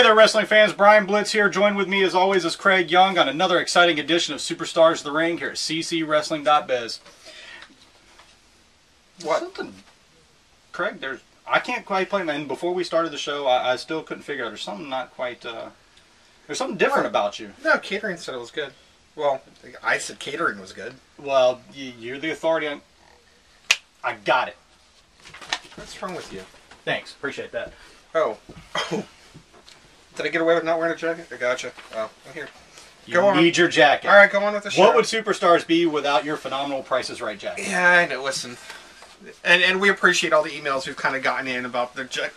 Hey there, wrestling fans. Brian Blitz here. Joined with me, as always, is Craig Young on another exciting edition of Superstars of the Ring here at ccwrestling.biz. What? Something, Craig, I can't quite play, and before we started the show, I still couldn't figure out. There's something not quite, there's something different about you. No, catering said it was good. Well, I said catering was good. Well, you're the authority on... I got it. What's wrong with you? Thanks. Appreciate that. Oh. Did I get away with not wearing a jacket? I gotcha. Oh, I'm here. You need your jacket. All right, go on with the show. What would Superstars be without your phenomenal Price is Right jacket? Yeah, I know. Listen. And we appreciate all the emails we've kind of gotten in about the jacket.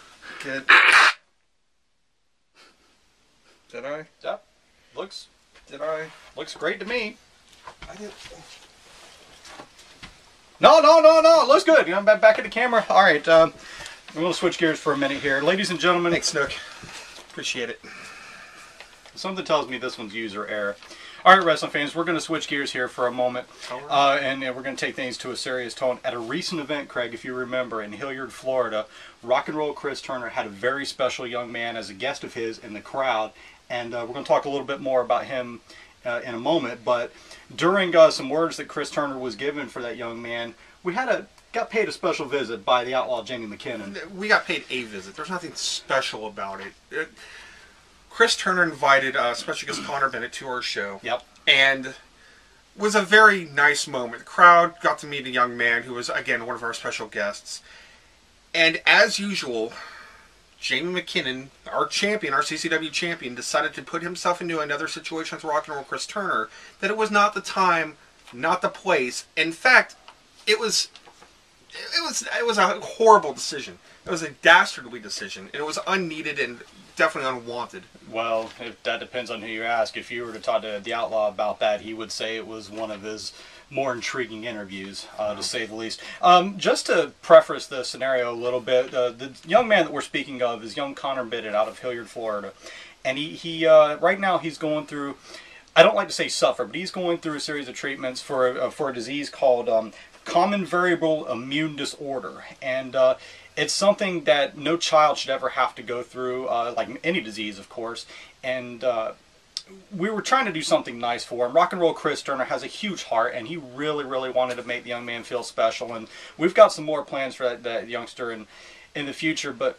Did I? Yep. Looks great to me. I did. No. It looks good. I'm back at the camera. All right. I'm going to switch gears for a minute here. Ladies and gentlemen. Thanks, Snook. Appreciate it. Something tells me this one's user error. All right, wrestling fans, we're going to switch gears here for a moment. And we're going to take things to a serious tone. At a recent event, Craig, if you remember, in Hilliard, Florida, Rock and Roll Chris Turner had a very special young man as a guest of his in the crowd. And we're going to talk a little bit more about him in a moment. But during some words that Chris Turner was given for that young man, we got paid a special visit by the Outlaw Jamie McKinnon. We got paid a visit. There's nothing special about it. Chris Turner invited special guest Connor Bennett to our show. Yep. And it was a very nice moment. The crowd got to meet a young man who was, again, one of our special guests. And as usual, Jamie McKinnon, our champion, our CCW champion, decided to put himself into another situation with Rock and Roll Chris Turner that it was not the time, not the place. In fact, it was a horrible decision. It was a dastardly decision, and it was unneeded and definitely unwanted. Well, that depends on who you ask. If you were to talk to the Outlaw about that, he would say it was one of his more intriguing interviews, to say the least. Just to preface the scenario a little bit, the young man that we're speaking of is young Connor Bennett out of Hilliard, Florida. And he right now he's going through, I don't like to say suffer, but he's going through a series of treatments for a disease called common variable immune disorder. And it's something that no child should ever have to go through, like any disease, of course. And we were trying to do something nice for him. Rock and Roll Chris Turner has a huge heart, and he really, really wanted to make the young man feel special. And we've got some more plans for that youngster in the future. But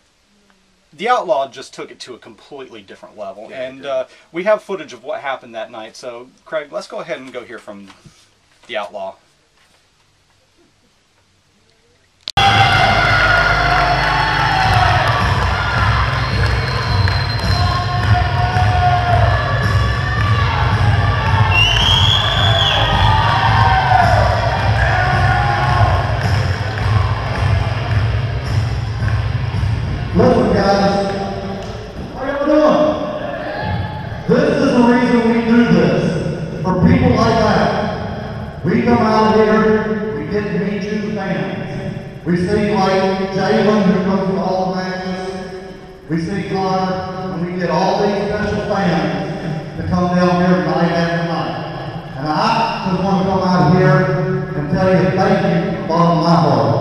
the Outlaw just took it to a completely different level. Yeah, and we have footage of what happened that night. So, Craig, let's go ahead and go hear from the Outlaw. We come out here, we get to meet you fans. We see like Jalen who comes to all the matches. We see Connor, and we get all these special fans to come down here night after night. And I just want to come out here and tell you thank you from the bottom of my heart.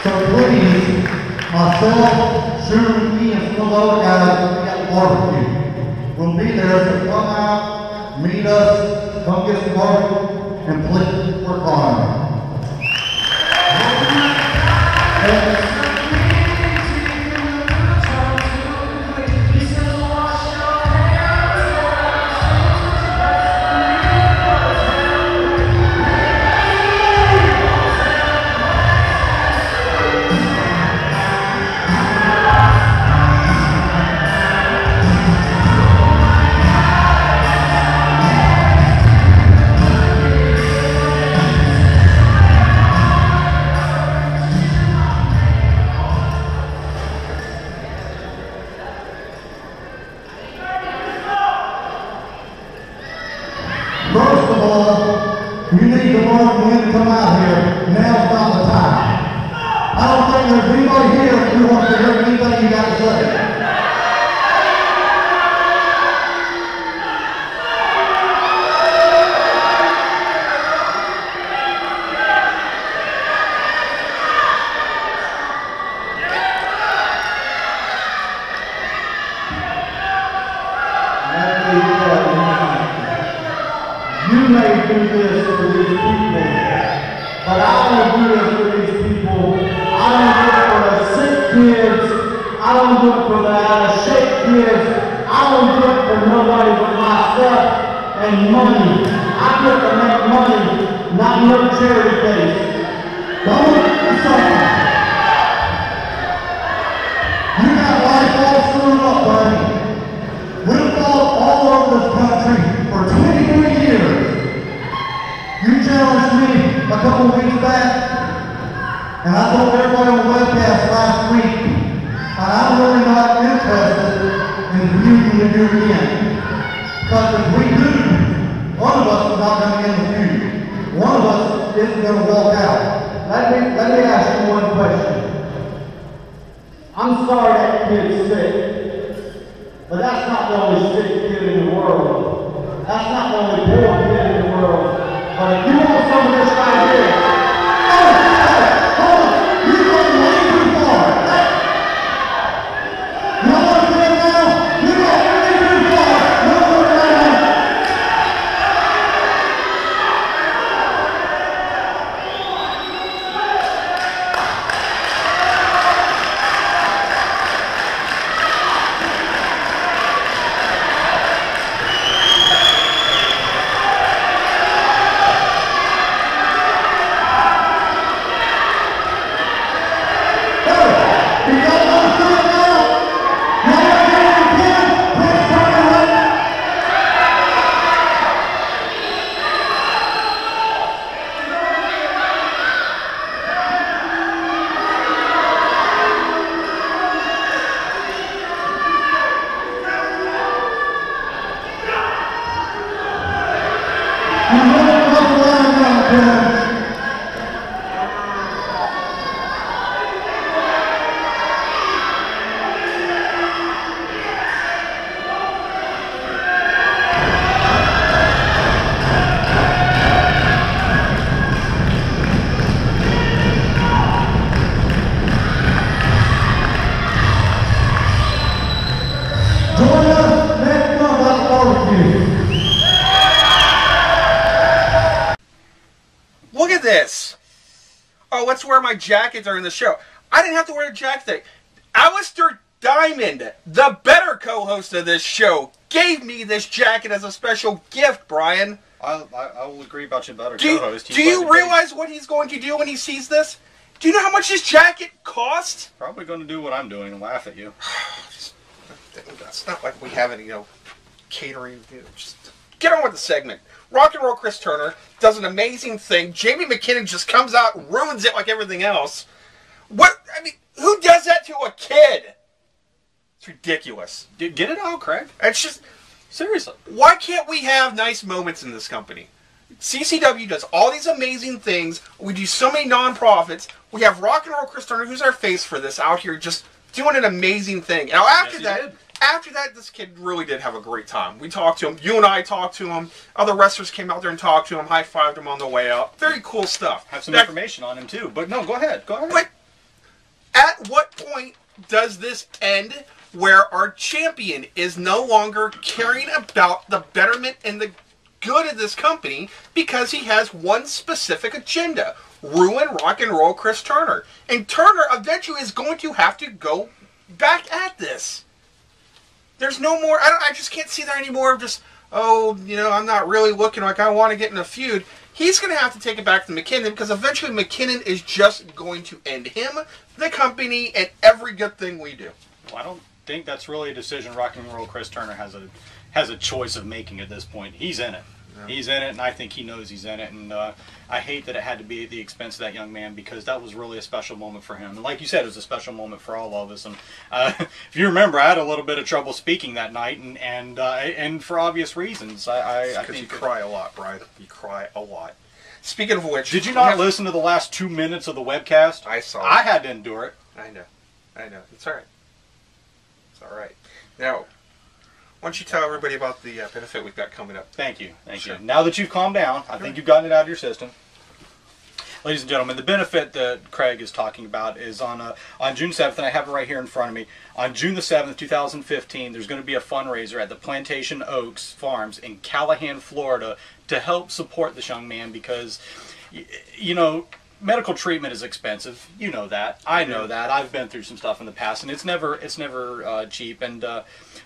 So please, myself, Shooter McGee, and some of the other guys, we got barbecue. We'll be there, so come out, meet us, come get some barbecue, and please work on you need to learn when to come out here. Now's not the time. I don't think there's anybody here who wants to hear anything you got to say. You may do this for these people, but I don't do this for these people. I don't do it for the sick kids. I don't do it for the out-of-shape kids. I don't do it for nobody but myself and money. I get to make money, not no charity case. Don't do something. You got life all screwed up, buddy. We've fought all over this country for 23 years. You challenged me a couple weeks back, and I told everybody on the webcast last week, I'm really not interested in feuding with you again. Because if we do, one of us is not going to get in the feud. One of us isn't going to walk out. Let me ask you one question. I'm sorry that kid's sick, but that's not the only sick kid in the world. That's not the only poor kid in the world. But if you want some of this right here, hold on, you're going way too far. You know what I'm saying now? You're going way too far. No more now. Look at this. Oh, let's wear my jacket during the show. I didn't have to wear a jacket today. Alistair Diamond, the better co-host of this show, gave me this jacket as a special gift, Brian. I will agree about your better co-host. Do you realize what he's going to do when he sees this? Do you know how much this jacket costs? Probably going to do what I'm doing and laugh at you. It's not like we have any, catering. Just get on with the segment. Rock and Roll Chris Turner does an amazing thing. Jamie McKinnon just comes out and ruins it like everything else. Who does that to a kid? It's ridiculous. Get it out, Craig. It's just... Seriously. Why can't we have nice moments in this company? CCW does all these amazing things. We do so many non-profits. We have Rock and Roll Chris Turner, who's our face for this, out here just doing an amazing thing. Now, after that, this kid really did have a great time. We talked to him. You and I talked to him. Other wrestlers came out there and talked to him, high-fived him on the way out. Very cool stuff. Have some information on him, too. But no, go ahead. Go ahead. But at what point does this end where our champion is no longer caring about the betterment and the good of this company because he has one specific agenda? Ruin Rock and Roll Chris Turner. And Turner eventually is going to have to go back at this. There's no more, I just can't see there anymore of just, I'm not really looking like I want to get in a feud. He's going to have to take it back to McKinnon because eventually McKinnon is just going to end him, the company, and every good thing we do. Well, I don't think that's really a decision Rock and Roll Chris Turner has a choice of making at this point. He's in it. Yeah. He's in it, and I think he knows he's in it. And I hate that it had to be at the expense of that young man because that was really a special moment for him. And like you said, it was a special moment for all of us. And if you remember, I had a little bit of trouble speaking that night, and for obvious reasons. I think you cry a lot, Brian. You cry a lot. Speaking of which, did you not listen to the last 2 minutes of the webcast? I saw. I had to endure it. I know. It's all right. It's all right. Now, why don't you tell everybody about the benefit we've got coming up? Thank you. Now that you've calmed down, I think you've gotten it out of your system. ladies and gentlemen, the benefit that Craig is talking about is on June 7th, and I have it right here in front of me. On June the 7th, 2015, there's going to be a fundraiser at the Plantation Oaks Farms in Callahan, Florida, to help support this young man because, you know, medical treatment is expensive. You know that. I know that. I've been through some stuff in the past, and it's never cheap. And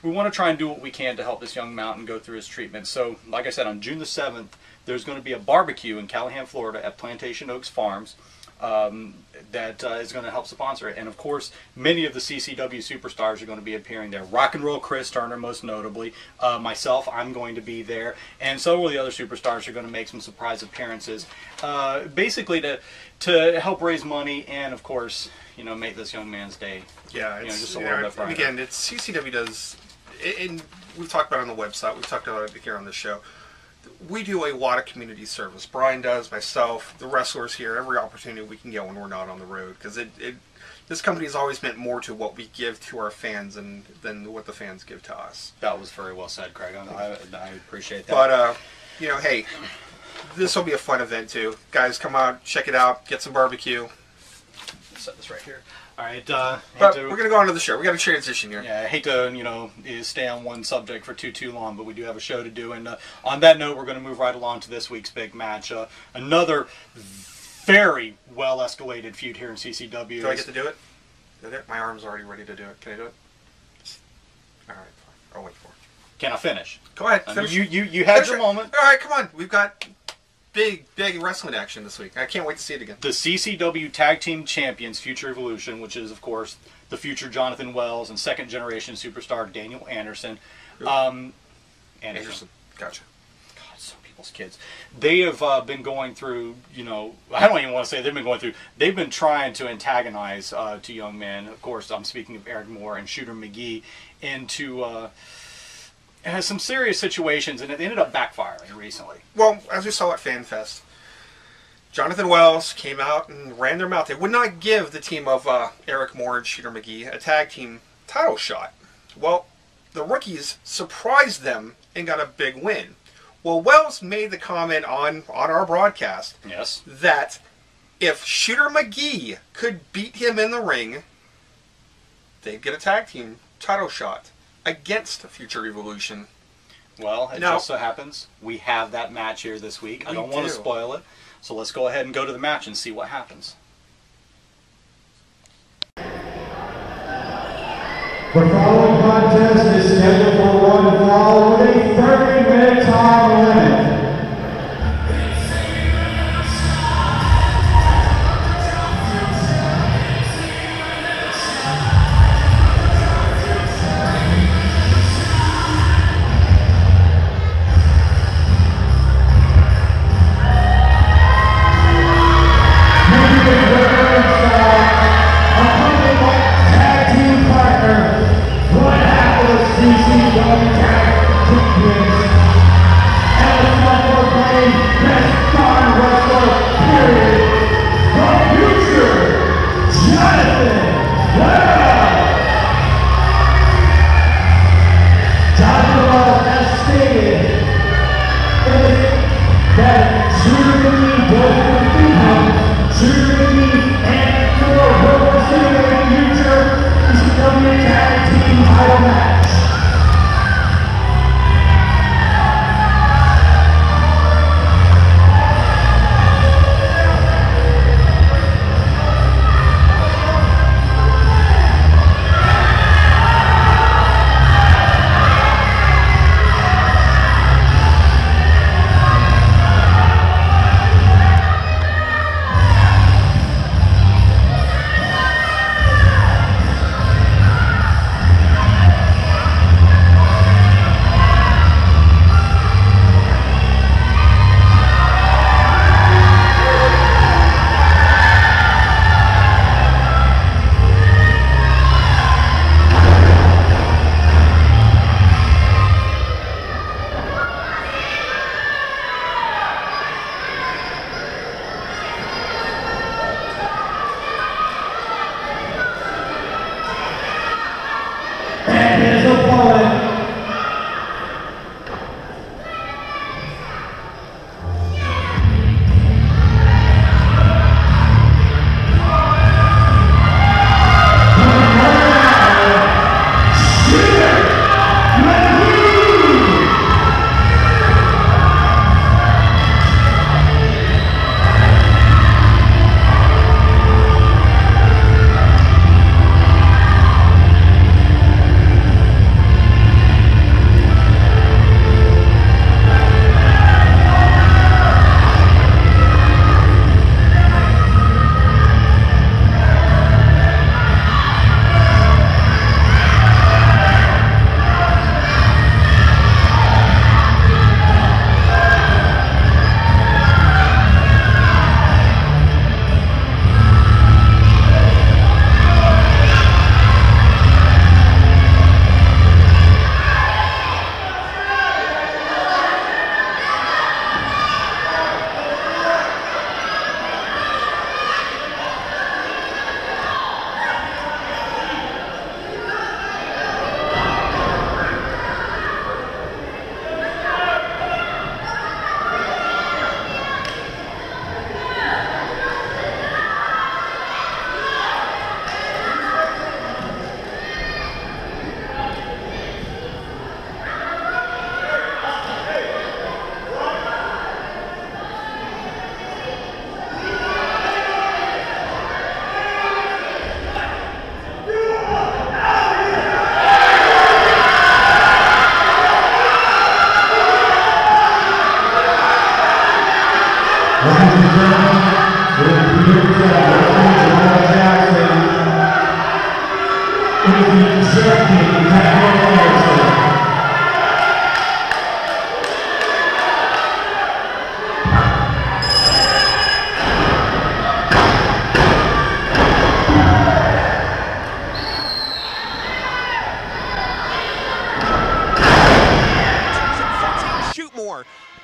we want to try and do what we can to help this young mountain go through his treatment. So, like I said, on June the 7th, there's going to be a barbecue in Callahan, Florida, at Plantation Oaks Farms that is going to help sponsor it. And of course, many of the CCW superstars are going to be appearing there. Rock and Roll Chris Turner, most notably. Myself, I'm going to be there. And several of the other superstars are going to make some surprise appearances. Basically to help raise money and, of course, you know, make this young man's day. Yeah, it's, just a little bit brighter. Again, it's CCW does, and we've talked about it on the website, we've talked about it here on the show. We do a lot of community service. Brian does, myself, the wrestlers here, every opportunity we can get when we're not on the road. Because this company has always meant more to what we give to our fans than what the fans give to us. That was very well said, Craig. I appreciate that. But, you know, hey, this will be a fun event too. Guys, come out, check it out, get some barbecue. Set this right here. All right. But we're going to go on to the show. We got to transition here. Yeah, I hate to, you know, stay on one subject for too long, but we do have a show to do. And on that note, we're going to move right along to this week's big match. Another very well-escalated feud here in CCW. Do I get to do it? My arm's already ready to do it. Can I do it? All right, fine. I'll wait for it. Can I finish? Go ahead. Finish. You had your moment. All right, come on. We've got big wrestling action this week. I can't wait to see it again. The CCW Tag Team Champions, Future Eviloution, which is, of course, the future Jonathan Wells and second-generation superstar Daniel Anderson. Anderson. Gotcha. God, some people's kids. They have been going through, you know, I don't even want to say they've been going through. They've been trying to antagonize two young men. Of course, I'm speaking of Eric Moore and Shooter McGee into some serious situations, and it ended up backfiring recently. Well, as we saw at FanFest, Jonathan Wells came out and ran their mouth. They would not give the team of Eric Moore and Shooter McGee a tag team title shot. Well, the rookies surprised them and got a big win. Well, Wells made the comment on our broadcast that if Shooter McGee could beat him in the ring, they'd get a tag team title shot against Future Eviloution. Well, it just so happens we have that match here this week. I don't want to spoil it, so let's go ahead and go to the match and see what happens. The following contest is scheduled for one fall with a 30-minute time limit. The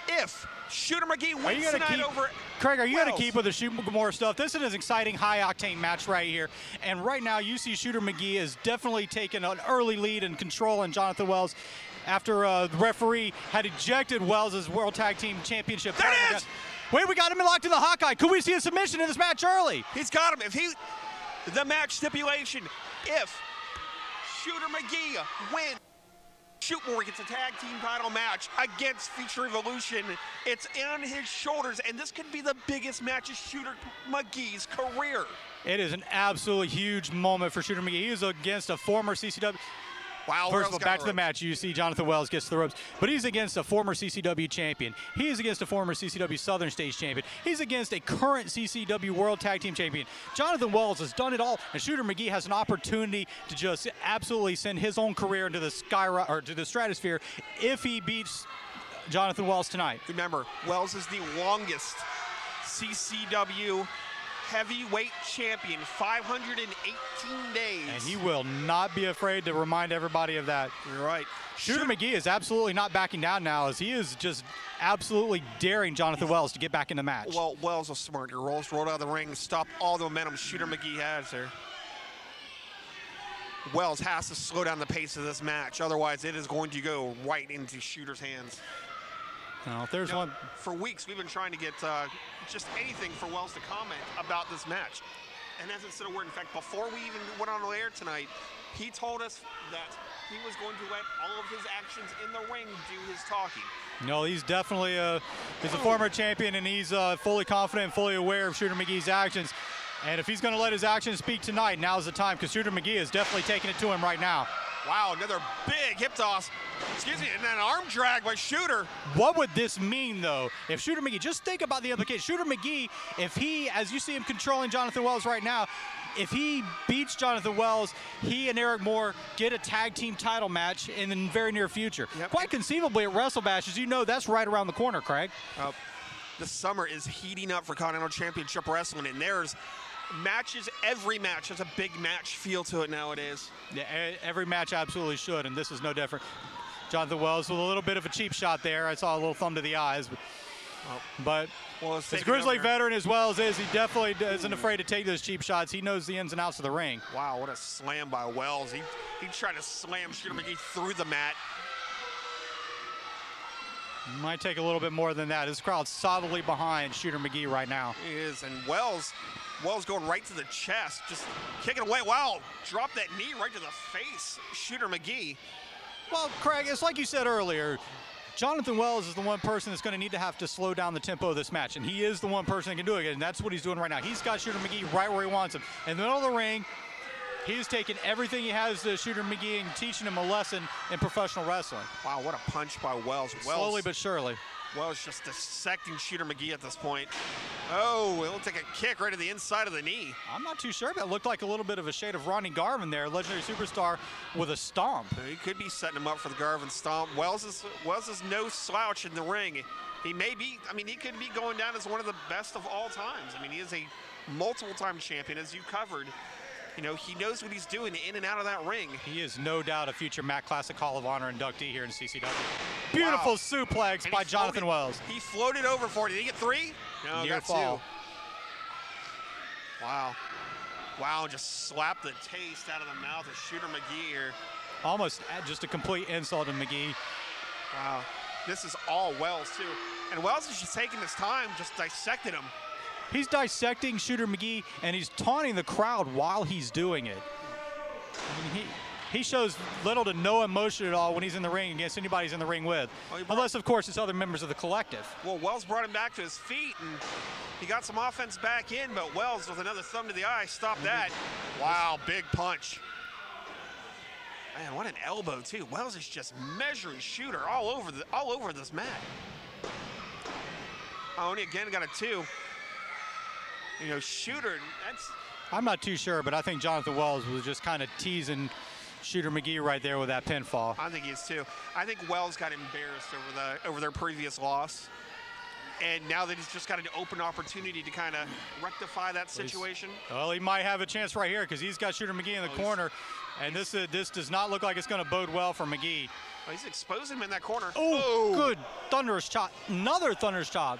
If Shooter McGee wins tonight over Craig, are you Wells. going to keep with the Shoot more stuff? This is an exciting, high-octane match right here. And right now, you see Shooter McGee is definitely taking an early lead and control on Jonathan Wells after the referee had ejected Wells as World Tag Team Championship. There it is! Wait, we got him locked in the Hawkeye. Could we see a submission in this match early? He's got him. The match stipulation, if Shooter McGee wins, Shootmore gets a tag team title match against Future Eviloution. It's on his shoulders, and this could be the biggest match of Shooter McGee's career. It is an absolutely huge moment for Shooter McGee. He is against a former CCW. Wow, First of all, back to the match, you see Jonathan Wells gets the ropes, but he's against a former CCW champion. He is against a former CCW Southern States champion. He's against a current CCW World Tag Team champion. Jonathan Wells has done it all, and Shooter McGee has an opportunity to just absolutely send his own career into the to the stratosphere if he beats Jonathan Wells tonight. Remember, Wells is the longest CCW heavyweight champion, 518 days. And he will not be afraid to remind everybody of that. You're right. Shooter McGee is absolutely not backing down now, as he is just absolutely daring Jonathan Wells to get back in the match. Well, Wells was smart. He rolled out of the ring, stopped all the momentum Shooter McGee has there. Wells has to slow down the pace of this match, otherwise it is going to go right into Shooter's hands. Well, if there's one. For weeks, we've been trying to get just anything for Wells to comment about this match. And hasn't said a word. In fact, before we even went on the air tonight, he told us that he was going to let all of his actions in the ring do his talking. No, he's definitely he's a former champion, and he's fully confident and fully aware of Shooter McGee's actions. And if he's going to let his actions speak tonight, now's the time, because Shooter McGee is definitely taking it to him right now. Wow, another big hip toss. Excuse me, and an arm drag by Shooter. What would this mean, though, if Shooter McGee, just think about the implication. Shooter McGee, if he, as you see him controlling Jonathan Wells right now, if he beats Jonathan Wells, he and Eric Moore get a tag team title match in the very near future. Yep. Quite conceivably at WrestleBash, as you know, that's right around the corner, Craig. The summer is heating up for Continental Championship Wrestling, and there's matches, every match has a big match feel to it nowadays. Yeah, every match absolutely should, and this is no different. Jonathan Wells with a little bit of a cheap shot there. I saw a little thumb to the eyes. But as a Grizzly veteran as well as is, he definitely isn't afraid to take those cheap shots. He knows the ins and outs of the ring. Wow, what a slam by Wells. He tried to slam Shooter McGee through the mat. Might take a little bit more than that. This crowd's solidly behind Shooter McGee right now. He is, and Wells going right to the chest, just kicking away. Wow, dropped that knee right to the face, Shooter McGee. Well, Craig, it's like you said earlier, Jonathan Wells is the one person that's going to have to slow down the tempo of this match, and he is the one person that can do it, and that's what he's doing right now. He's got Shooter McGee right where he wants him. In the middle of the ring, he's taking everything he has to Shooter McGee and teaching him a lesson in professional wrestling. Wow, what a punch by Wells. Slowly but surely. Wells just dissecting Shooter McGee at this point. Oh, it'll take a kick right to the inside of the knee. I'm not too sure. That looked like a little bit of a shade of Ronnie Garvin there, legendary superstar with a stomp. He could be setting him up for the Garvin stomp. Wells is no slouch in the ring. He may be, I mean, he could be going down as one of the best of all times. I mean, he is a multiple-time champion, as you covered. You know, he knows what he's doing in and out of that ring. He is no doubt a future Mac Classic Hall of Honor inductee here in CCW. Beautiful suplex by Jonathan Wells. He floated over for it. Did he get three? No, near got fall. Two. Wow. Wow, just slapped the taste out of the mouth of Shooter McGee here. Almost just a complete insult to McGee. Wow. This is all Wells, too. And Wells is just taking his time, just dissecting him. He's dissecting Shooter McGee, and he's taunting the crowd while he's doing it. I mean, he shows little to no emotion at all when he's in the ring against anybody he's in the ring with. Well, unless, of course, it's other members of the collective. Well, Wells brought him back to his feet, and he got some offense back in, but Wells, with another thumb to the eye, stopped that. Wow, big punch. Man, what an elbow, too. Wells is just measuring Shooter all over this mat. Only again got a 2. You know, Shooter, that's... I'm not too sure, but I think Jonathan Wells was just kind of teasing Shooter McGee right there with that pinfall. I think he is too. I think Wells got embarrassed over their previous loss. And now that he's just got an open opportunity to kind of rectify that situation. Well, he might have a chance right here because he's got Shooter McGee in the corner. And this does not look like it's going to bode well for McGee. Oh, he's exposing him in that corner. Oh, good thunderous chop. Another thunderous chop.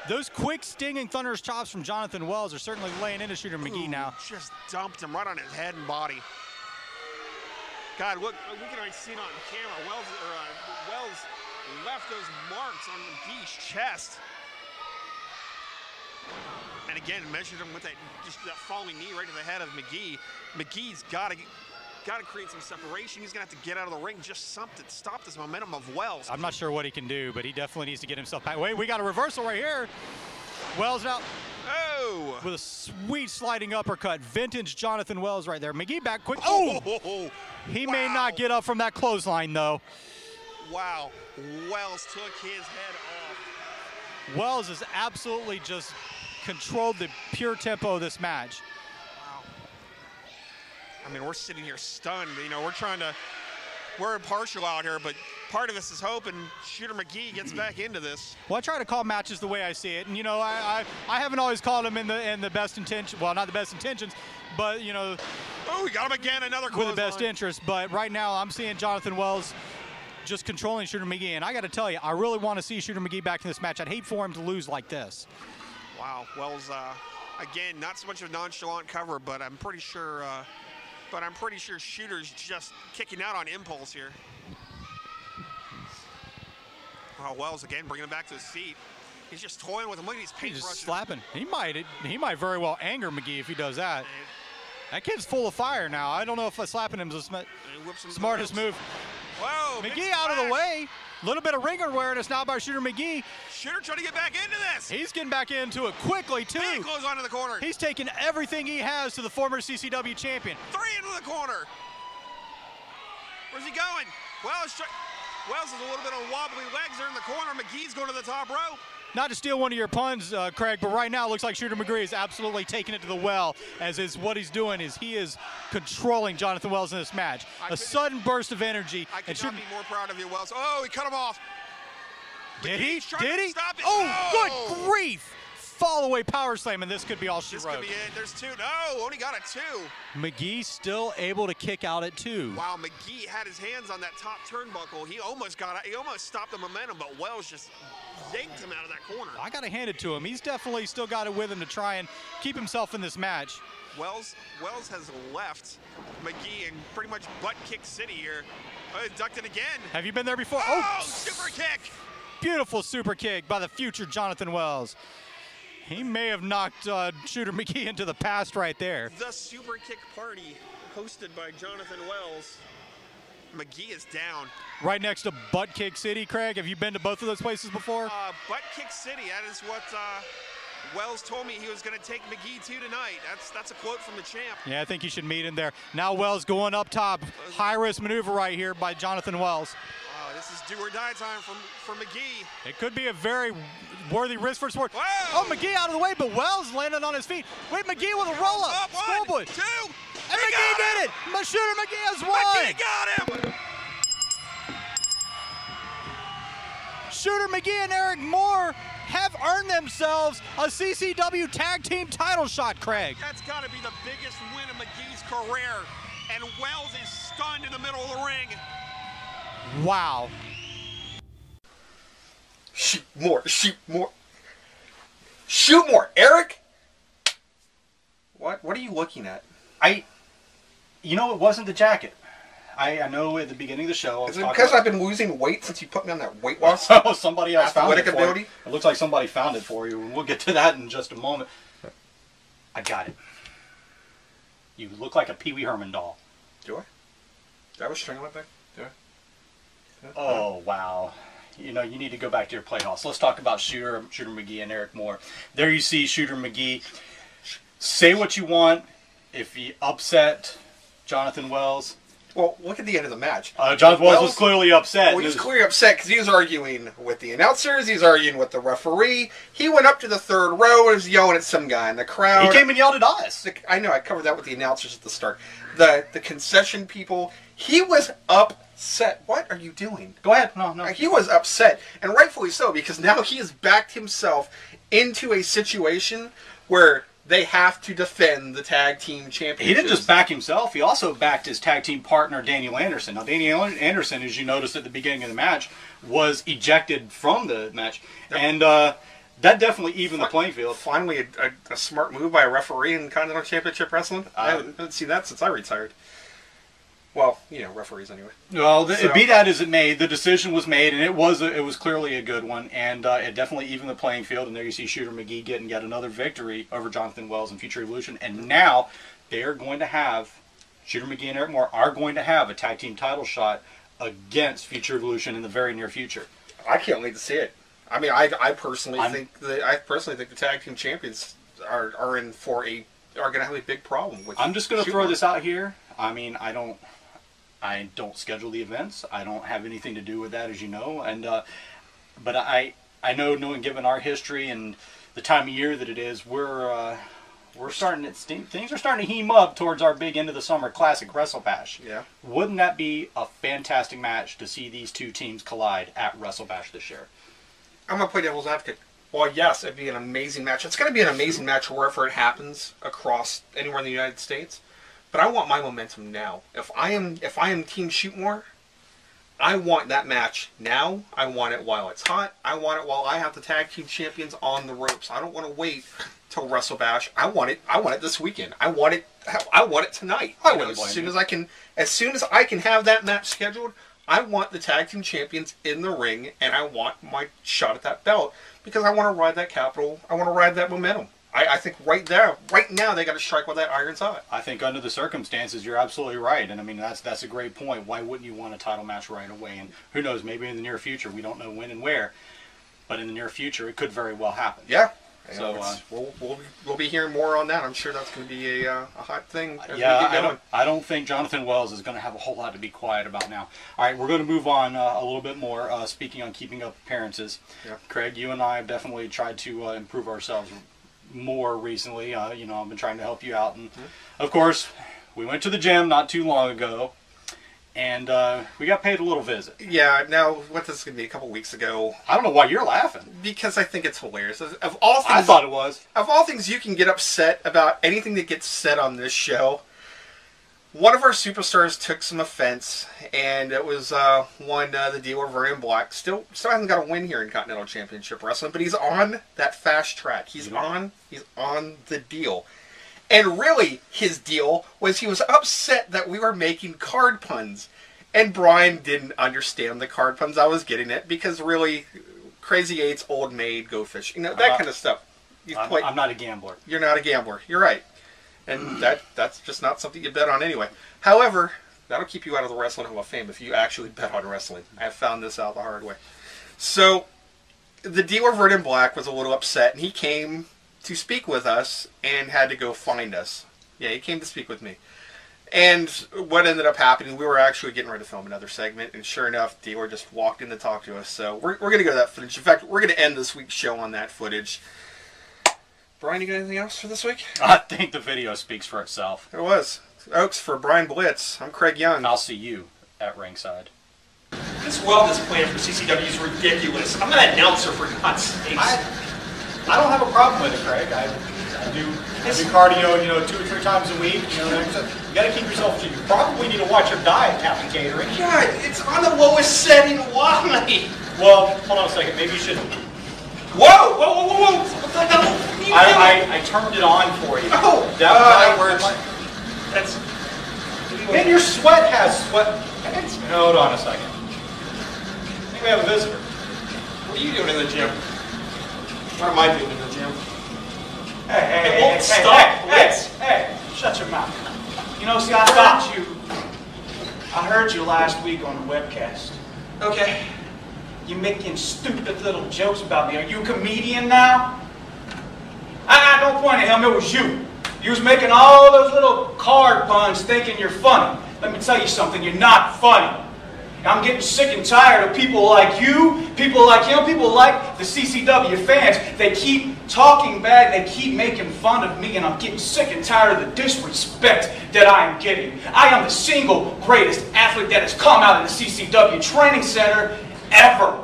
Those quick stinging thunderous chops from Jonathan Wells are certainly laying into Shooter McGee now. Just dumped him right on his head and body. God, look, we can already see it on camera. Wells left those marks on McGee's chest. And again, measured him with that falling knee right to the head of McGee. McGee's got to create some separation. He's going to have to get out of the ring, just something to stop this momentum of Wells. I'm not sure what he can do, but he definitely needs to get himself back. Wait, we got a reversal right here. Wells out. Oh! With a sweet sliding uppercut. Vintage Jonathan Wells right there. McGee back quick. Oh! He may not get up from that clothesline, though. Wow. Wells took his head off. Wells has absolutely just controlled the pure tempo of this match. Wow. I mean, we're sitting here stunned. You know, we're impartial out here, but part of us is hoping Shooter McGee gets back into this. Well, I try to call matches the way I see it, and you know, I haven't always called him in the best intention. Well, not the best intentions, but you know. Oh, we got him again, another with the best interest. But right now, I'm seeing Jonathan Wells just controlling Shooter McGee, and I got to tell you, I really want to see Shooter McGee back in this match. I'd hate for him to lose like this. Wow, Wells, again, not so much of a nonchalant cover, but I'm pretty sure. Shooter's just kicking out on impulse here. Oh, Wells again bringing him back to his feet. He's just toying with him. Look at these paintbrushes. He's just slapping. He might very well anger McGee if he does that. That kid's full of fire now. I don't know if slapping him is the smartest move. Whoa, McGee out of the way. A little bit of ring awareness now by Shooter McGee. Shooter trying to get back into this. He's getting back into it quickly, too. He goes onto the corner. He's taking everything he has to the former CCW champion. 3 into the corner. Where's he going? Wells has a little bit of wobbly legs there in the corner. McGee's going to the top rope. Not to steal one of your puns, Craig, but right now it looks like Shooter McGee is absolutely taking it to the well, what he's doing is he is controlling Jonathan Wells in this match. A sudden burst of energy. I could not be more proud of you, Wells. Oh, he cut him off. Did he? Did he? Oh, good grief. Fall away power slam, and this could be all she wrote. This could be it. There's 2. No, only got a 2. McGee still able to kick out at 2. Wow, McGee had his hands on that top turnbuckle. He almost stopped the momentum, but Wells just yanked him out of that corner. I got to hand it to him. He's definitely still got it with him to try and keep himself in this match. Wells has left McGee in pretty much butt kick city here. Oh, ducked it again. Have you been there before? Oh, super kick. Beautiful super kick by the future Jonathan Wells. He may have knocked Shooter McGee into the past right there. The super kick party hosted by Jonathan Wells. McGee is down. Right next to Butt Kick City, Craig. Have you been to both of those places before? Butt Kick City, that is what Wells told me he was going to take McGee to tonight. That's a quote from the champ. Yeah, I think you should meet him there. Now Wells going up top. High-risk maneuver right here by Jonathan Wells. This is do or die time for McGee. It could be a very worthy risk for sport. Whoa. Oh, McGee out of the way, but Wells landed on his feet. Wait, McGee with a roll-up. 1, 2. And McGee did it. Shooter McGee has won. McGee got him. Shooter McGee and Eric Moore have earned themselves a CCW Tag Team title shot, Craig. That's got to be the biggest win of McGee's career. And Wells is stunned in the middle of the ring. Wow. Shoot more, Eric! What are you looking at? You know, it wasn't the jacket. I know at the beginning of the show. Is it because I've been losing weight since you put me on that weight loss? Oh, somebody else found it for ability? you. It looks like somebody found it for you, and we'll get to that in just a moment. I got it. You look like a Pee Wee Herman doll. Do I? Do I have a string on my back? Do I? Oh, wow. You know, you need to go back to your playhouse. Let's talk about Shooter McGee and Eric Moore. There you see Shooter McGee. Say what you want. If he upset Jonathan Wells, Well, look at the end of the match. Jonathan Wells was clearly upset. Well, he was clearly upset because he was arguing with the announcers. He was arguing with the referee. He went up to the third row and was yelling at some guy in the crowd. He came and yelled at us. I know. I covered that with the announcers at the start. The concession people. He was upset. What are you doing? Go ahead. No. He was upset, and rightfully so, because now he has backed himself into a situation where they have to defend the tag team championship. He didn't just back himself. He also backed his tag team partner, Daniel Anderson. Now, Daniel Anderson, as you noticed at the beginning of the match, was ejected from the match. Yep. And that definitely evened the playing field. Finally, a smart move by a referee in Continental Championship Wrestling. I haven't seen that since I retired. Well, referees anyway. Well, be that as it may, the decision was made, and it was clearly a good one, and it definitely evened the playing field. And there you see Shooter McGee getting yet another victory over Jonathan Wells in Future Eviloution, and now they are going to have, Shooter McGee and Eric Moore are going to have a tag team title shot against Future Eviloution in the very near future. I can't wait to see it. I mean, I personally think the tag team champions are going to have a big problem with. I'm just going to throw this out here. I mean, I don't schedule the events. I don't have anything to do with that, as you know. And but I know, knowing given our history and the time of year that it is, we're starting to things are starting to heam up towards our big end of the summer classic Wrestle Bash. Yeah. Wouldn't that be a fantastic match to see these two teams collide at Wrestle Bash this year? I'm gonna play devil's advocate. Well, yes, it'd be an amazing match. It's going to be an amazing match wherever it happens across anywhere in the United States. But I want my momentum now. If I am Team Shootmore, I want that match now. I want it while it's hot. I want it while I have the tag team champions on the ropes. I don't want to wait till Wrestle Bash. I want it this weekend. I want it tonight. As soon as I can have that match scheduled, I want the tag team champions in the ring, and I want my shot at that belt because I want to ride that capital. I want to ride that momentum. I think right now, they got to strike while that iron's hot. I think under the circumstances, you're absolutely right. And I mean, that's a great point. Why wouldn't you want a title match right away? And who knows, maybe in the near future, we don't know when and where, but in the near future, it could very well happen. Yeah. So we'll be hearing more on that. I'm sure that's going to be a hot thing. I don't think Jonathan Wells is going to have a whole lot to be quiet about now. All right, we're going to move on a little bit more. Speaking on keeping up appearances, Craig, you and I have definitely tried to improve ourselves more recently. I've been trying to help you out, and of course, we went to the gym not too long ago, and we got paid a little visit. Yeah. Now, what this is going to be a couple weeks ago. I don't know why you're laughing. Because I think it's hilarious. Of all things, I thought it was. Of all things, you can get upset about anything that gets said on this show. One of our superstars took some offense, and it was the Dealer Vernon Black. Still hasn't got a win here in Continental Championship Wrestling, but he's on that fast track. He's on the deal. And really, his deal was he was upset that we were making card puns. And Brian didn't understand the card puns I was getting at, because really, Crazy 8's Old Maid, Go Fish, that kind of stuff. I'm not a gambler. You're not a gambler. You're right. And that's just not something you bet on anyway. However, that'll keep you out of the Wrestling Hall of Fame if you actually bet on wrestling. I have found this out the hard way. So, the Dealer Vernon Black was a little upset, and he came to speak with us and had to go find us. Yeah, he came to speak with me. And what ended up happening, we were actually getting ready to film another segment, and sure enough, Dealer just walked in to talk to us. So we're going to go to that footage. In fact, we're going to end this week's show on that footage. Brian, you got anything else for this week? I think the video speaks for itself. It was. Oaks, for Brian Blitz, I'm Craig Young. I'll see you at ringside. This wellness plan for CCW is ridiculous. I'm an announcer, for God's sakes. I don't have a problem with it, Craig. I do cardio, 2 or 3 times a week. You got to keep yourself. You probably need to watch your diet, Captain Catering. God, it's on the lowest setting. Why? Well, hold on a second. Maybe you should. Whoa! What the hell? I turned it on for you. Oh, that works. That's. And your sweat has sweat. Hold on a second. I think we have a visitor. What are you doing in the gym? What am I doing in the gym? Hey, it won't stop. Hey, shut your mouth. See, I heard you last week on the webcast. Okay. You're making stupid little jokes about me. Are you a comedian now? Don't point at him. It was you. You was making all those little card puns thinking you're funny. Let me tell you something, you're not funny. I'm getting sick and tired of people like you, people like him, people like the CCW fans. They keep talking bad, they keep making fun of me, and I'm getting sick and tired of the disrespect that I am getting. I am the single greatest athlete that has come out of the CCW training center ever.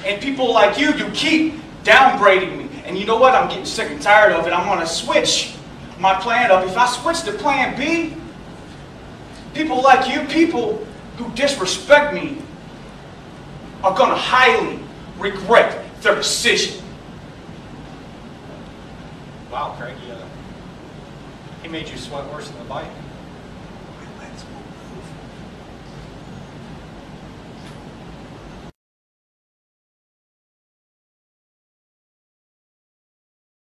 And people like you keep downgrading me. And you know what? I'm getting sick and tired of it. I'm going to switch my plan up. If I switch to plan B, people like you, people who disrespect me, are going to highly regret their decision. Wow, Craig, he made you sweat worse than the bike.